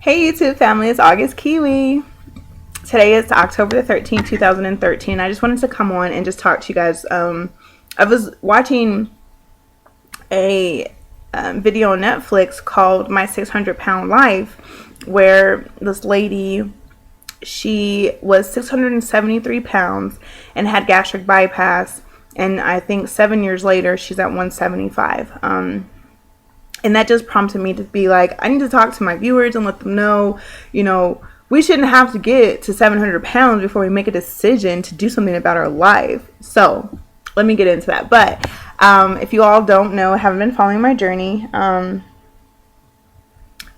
Hey YouTube family, it's August Kiwi. Today is October the 13th, 2013. I just wanted to come on and just talk to you guys. I was watching a video on Netflix called My 600 Pound Life, where this lady, she was 673 pounds and had gastric bypass, and I think 7 years later she's at 175. And that just prompted me to be like, I need to talk to my viewers and let them know, we shouldn't have to get to 700 pounds before we make a decision to do something about our life. So let me get into that. But if you all don't know, haven't been following my journey,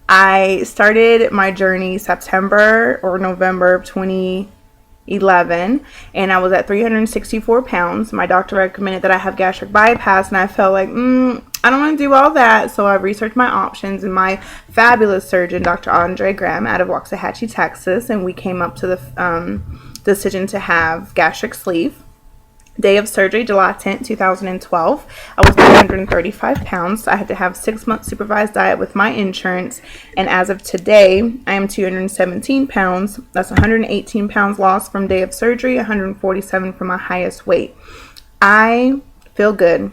I started my journey September or November of 2011, and I was at 364 pounds. My doctor recommended that I have gastric bypass, and I felt like, I don't want to do all that. So I researched my options, and my fabulous surgeon, Dr. Andre Graham, out of Waxahachie, Texas, and we came up to the decision to have gastric sleeve. Day of surgery, July 10th, 2012. I was 335 pounds. I had to have 6 months supervised diet with my insurance. And as of today, I am 217 pounds. That's 118 pounds lost from day of surgery, 147 from my highest weight. I feel good.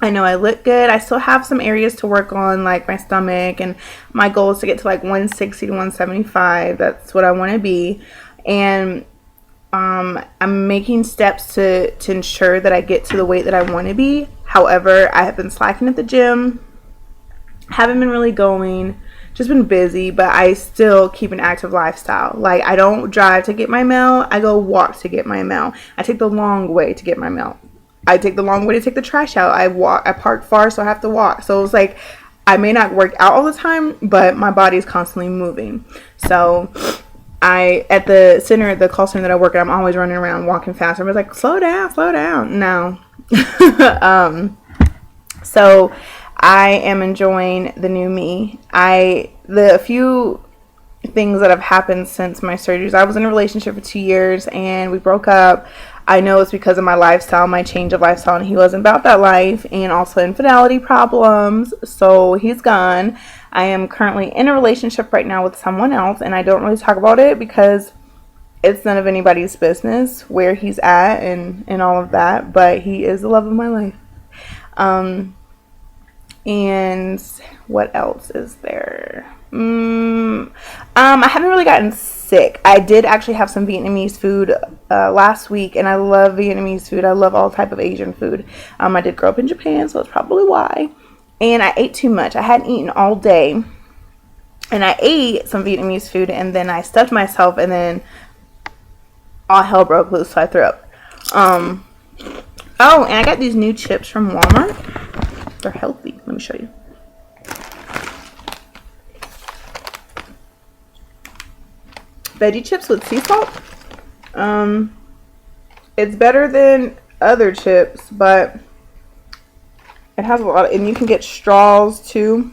I know I look good. I still have some areas to work on, like my stomach, and my goal is to get to like 160 to 175. That's what I want to be. And I'm making steps to ensure that I get to the weight that I want to be. However, I have been slacking at the gym, haven't been really going, just been busy, but I still keep an active lifestyle. Like, I don't drive to get my mail, I go walk to get my mail. I take the long way to get my mail. I take the long way to take the trash out. I park far, so I have to walk. So it's like, I may not work out all the time, but my body is constantly moving. So at the center, the call center that I work at, I'm always running around walking fast. I was like, slow down. No. So I am enjoying the new me. The few things that have happened since my surgeries, I was in a relationship for 2 years and we broke up. I know it's because of my lifestyle, my change of lifestyle, and he wasn't about that life, and also infidelity problems, so he's gone. I am currently in a relationship right now with someone else, and I don't really talk about it because it's none of anybody's business where he's at and all of that, but he is the love of my life. And what else is there? I haven't really gotten sick. I did actually have some Vietnamese food last week, and I love Vietnamese food. I love all type of Asian food. I did grow up in Japan, so that's probably why. And I ate too much. I hadn't eaten all day, and I ate some Vietnamese food, and then I stuffed myself, and then all hell broke loose, so I threw up. Oh, and I got these new chips from Walmart. They're healthy. Let me show you. Veggie chips with sea salt. It's better than other chips, but it has a lot, and you can get straws too.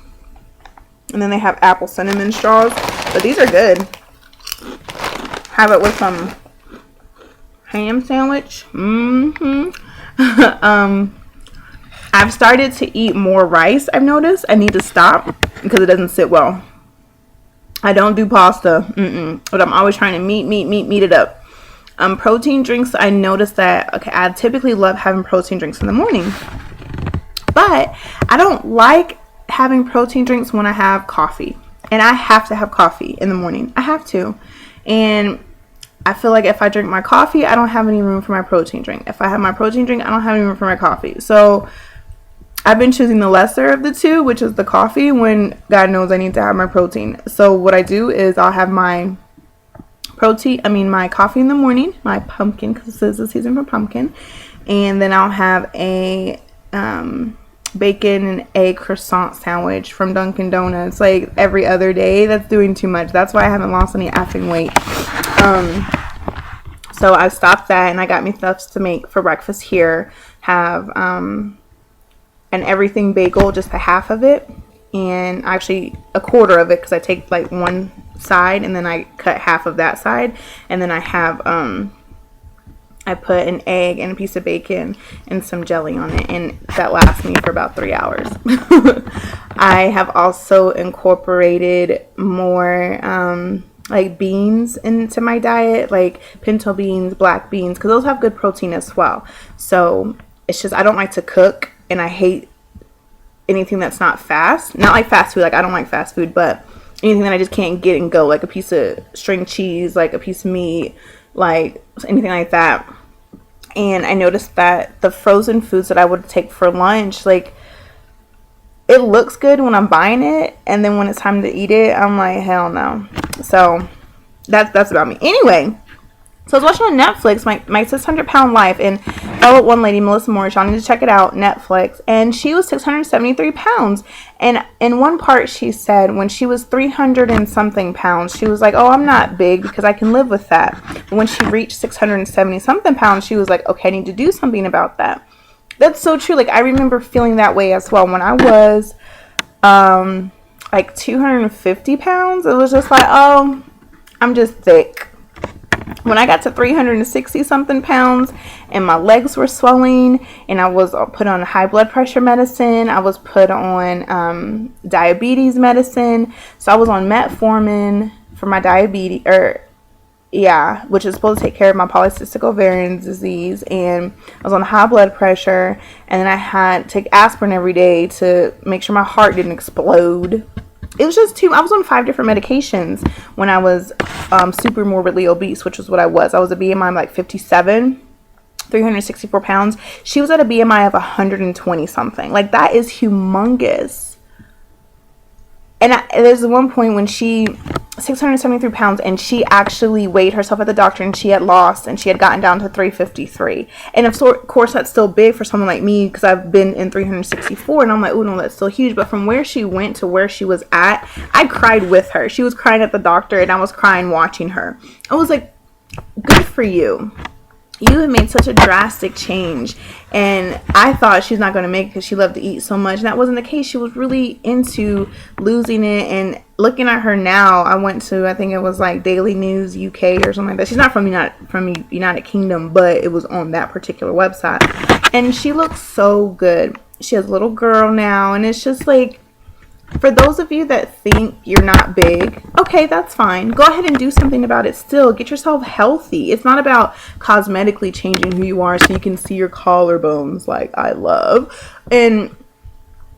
And then they have apple cinnamon straws, but these are good. Have it with some ham sandwich. I've started to eat more rice. I've noticed I need to stop because it doesn't sit well. I don't do pasta, but I'm always trying to meat it up. Protein drinks, I noticed that, okay, I typically love having protein drinks in the morning, but I don't like having protein drinks when I have coffee, and I have to have coffee in the morning. I have to, and I feel like if I drink my coffee, I don't have any room for my protein drink. If I have my protein drink, I don't have any room for my coffee. So I've been choosing the lesser of the two, which is the coffee, when God knows I need to have my protein. So what I do is I'll have my my coffee in the morning, my pumpkin, because this is the season for pumpkin, and then I'll have a bacon and egg croissant sandwich from Dunkin' Donuts like every other day. That's doing too much. That's why I haven't lost any effing weight. So I stopped that, and I got me stuff to make for breakfast here. Have an everything bagel, just a half of it, and actually a quarter of it, because I take like one side and then I cut half of that side, and then I have I put an egg and a piece of bacon and some jelly on it, and that lasts me for about 3 hours. I have also incorporated more like beans into my diet, like pinto beans, black beans, because those have good protein as well. So it's just, I don't like to cook, and I hate anything that's not fast. Not like fast food, like I don't like fast food, but anything that I just can't get and go, like a piece of string cheese, like a piece of meat, like anything like that. And I noticed that the frozen foods that I would take for lunch, like, it looks good when I'm buying it, and then when it's time to eat it, I'm like, hell no. So that's about me. Anyway, so I was watching on Netflix, my 600-pound life, and follow one lady, Melissa Morris. Y'all need to check it out, Netflix. And she was 673 pounds. And in one part, she said when she was 300 and something pounds, she was like, oh, I'm not big because I can live with that. But when she reached 670 something pounds, she was like, okay, I need to do something about that. That's so true. Like, I remember feeling that way as well. When I was like 250 pounds, it was just like, oh, I'm just thick. When I got to 360 something pounds and my legs were swelling, and I was put on high blood pressure medicine, I was put on diabetes medicine. So I was on metformin for my diabetes, which is supposed to take care of my polycystic ovarian disease, and I was on high blood pressure, and then I had to take aspirin every day to make sure my heart didn't explode. It was just I was on 5 different medications when I was super morbidly obese, which was what I was. I was a BMI of like 57, 364 pounds. She was at a BMI of 120 something. Like, that is humongous. And there's one point when she, 673 pounds, and she actually weighed herself at the doctor, and she had lost, and she had gotten down to 353. And of course, that's still big for someone like me, because I've been in 364, and I'm like, oh no, that's still huge. But from where she went to where she was at, I cried with her. She was crying at the doctor, and I was crying watching her. I was like, good for you. You have made such a drastic change. And I thought she's not going to make it because she loved to eat so much. And that wasn't the case. She was really into losing it. And looking at her now, I went to, I think it was like Daily News UK or something like that. She's not from United Kingdom, but it was on that particular website. And she looks so good. She has a little girl now. And it's just like, for those of you that think you're not big, okay, that's fine. Go ahead and do something about it still. Get yourself healthy. It's not about cosmetically changing who you are so you can see your collarbones like I love. And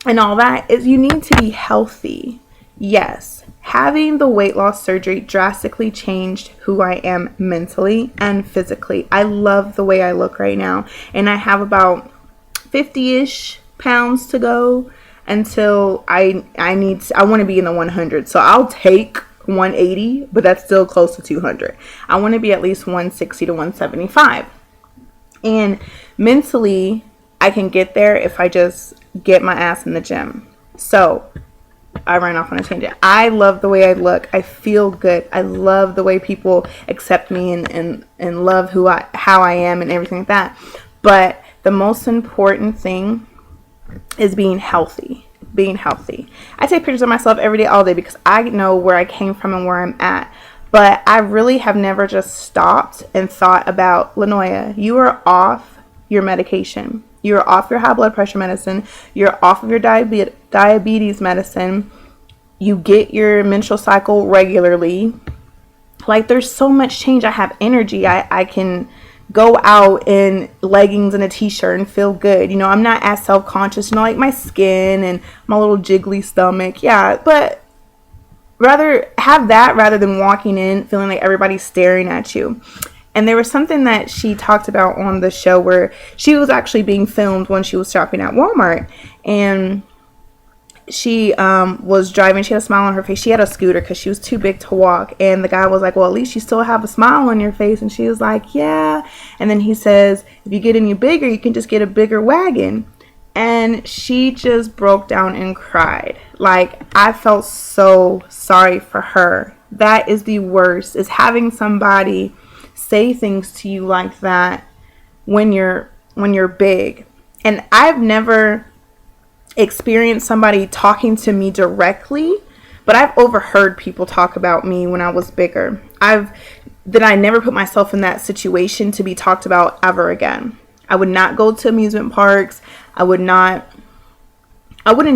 all that is, you need to be healthy. Yes, having the weight loss surgery drastically changed who I am mentally and physically. I love the way I look right now. And I have about 50-ish pounds to go until I want to be in the 100. So I'll take 180, but that's still close to 200. I want to be at least 160 to 175. And mentally, I can get there if I just get my ass in the gym. So I ran off on a tangent. I love the way I look. I feel good. I love the way people accept me and love how I am and everything like that. But the most important thing is being healthy. I take pictures of myself every day, all day, because I know where I came from and where I'm at. But I really have never just stopped and thought about, Lanoya, you are off your medication. You're off your high blood pressure medicine. You're off of your diabetes medicine. You get your menstrual cycle regularly. Like, there's so much change. I have energy. I can go out in leggings and a t-shirt and feel good. You know, I'm not as self-conscious, you know, like my skin and my little jiggly stomach. Yeah, but rather have that rather than walking in feeling like everybody's staring at you. And there was something that she talked about on the show where she was actually being filmed when she was shopping at Walmart, and she was driving. She had a smile on her face. She had a scooter because she was too big to walk. And the guy was like, well, at least you still have a smile on your face. And she was like, yeah. And then he says, if you get any bigger, you can just get a bigger wagon. And she just broke down and cried. Like, I felt so sorry for her. That is the worst, is having somebody say things to you like that when you're big. And I've never experienced somebody talking to me directly, but I've overheard people talk about me when I was bigger. I've then I never put myself in that situation to be talked about ever again. I would not go to amusement parks. I wouldn't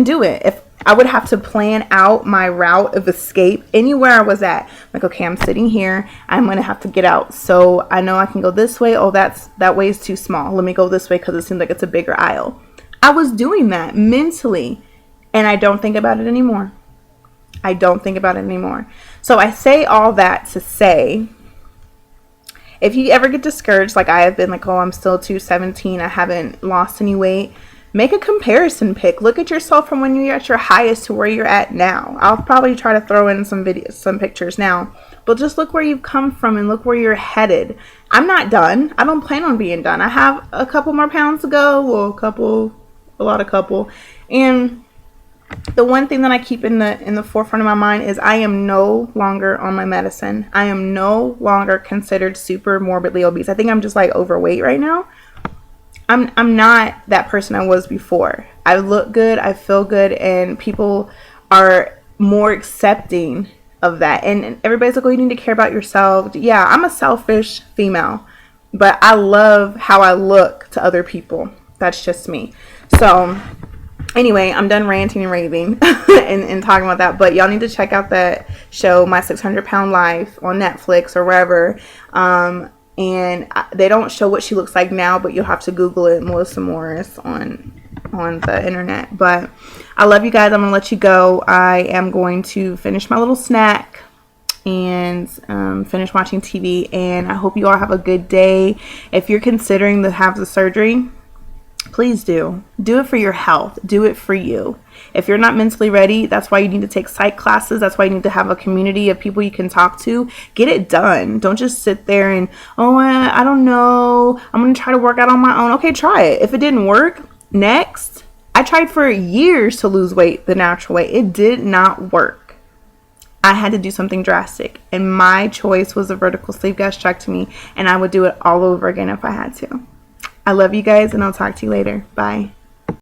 do it. If I would have to plan out my route of escape anywhere I was at. Like, okay, I'm sitting here. I'm going to have to get out. So I know I can go this way. Oh, that way is too small. Let me go this way because it seems like it's a bigger aisle. I was doing that mentally, and I don't think about it anymore. So I say all that to say, if you ever get discouraged, like I have been, like, oh, I'm still 217, I haven't lost any weight, make a comparison pic. Look at yourself from when you're at your highest to where you're at now. I'll probably try to throw in some videos, some pictures now, but just look where you've come from and look where you're headed. I'm not done. I don't plan on being done. I have a couple more pounds to go. Well, a couple. And the one thing that I keep in the forefront of my mind is I am no longer on my medicine. I am no longer considered super morbidly obese. I think I'm just like overweight right now. I'm not that person I was before. I look good, I feel good, and people are more accepting of that. And everybody's like, oh, you need to care about yourself. Yeah, I'm a selfish female, but I love how I look to other people. That's just me. So anyway, I'm done ranting and raving and talking about that. But y'all need to check out that show, My 600-Pound Life, on Netflix or wherever. And they don't show what she looks like now, but you'll have to Google it, Melissa Morris, on the internet. But I love you guys. I'm going to let you go. I am going to finish my little snack and finish watching TV. And I hope you all have a good day. If you're considering to have the surgery, please do. Do it for your health. Do it for you. If you're not mentally ready, that's why you need to take psych classes. That's why you need to have a community of people you can talk to. Get it done. Don't just sit there and, oh, I don't know. I'm going to try to work out on my own. Okay, try it. If it didn't work, next. I tried for years to lose weight the natural way. It did not work. I had to do something drastic. And my choice was a vertical sleeve gastrectomy. And I would do it all over again if I had to. I love you guys, and I'll talk to you later. Bye.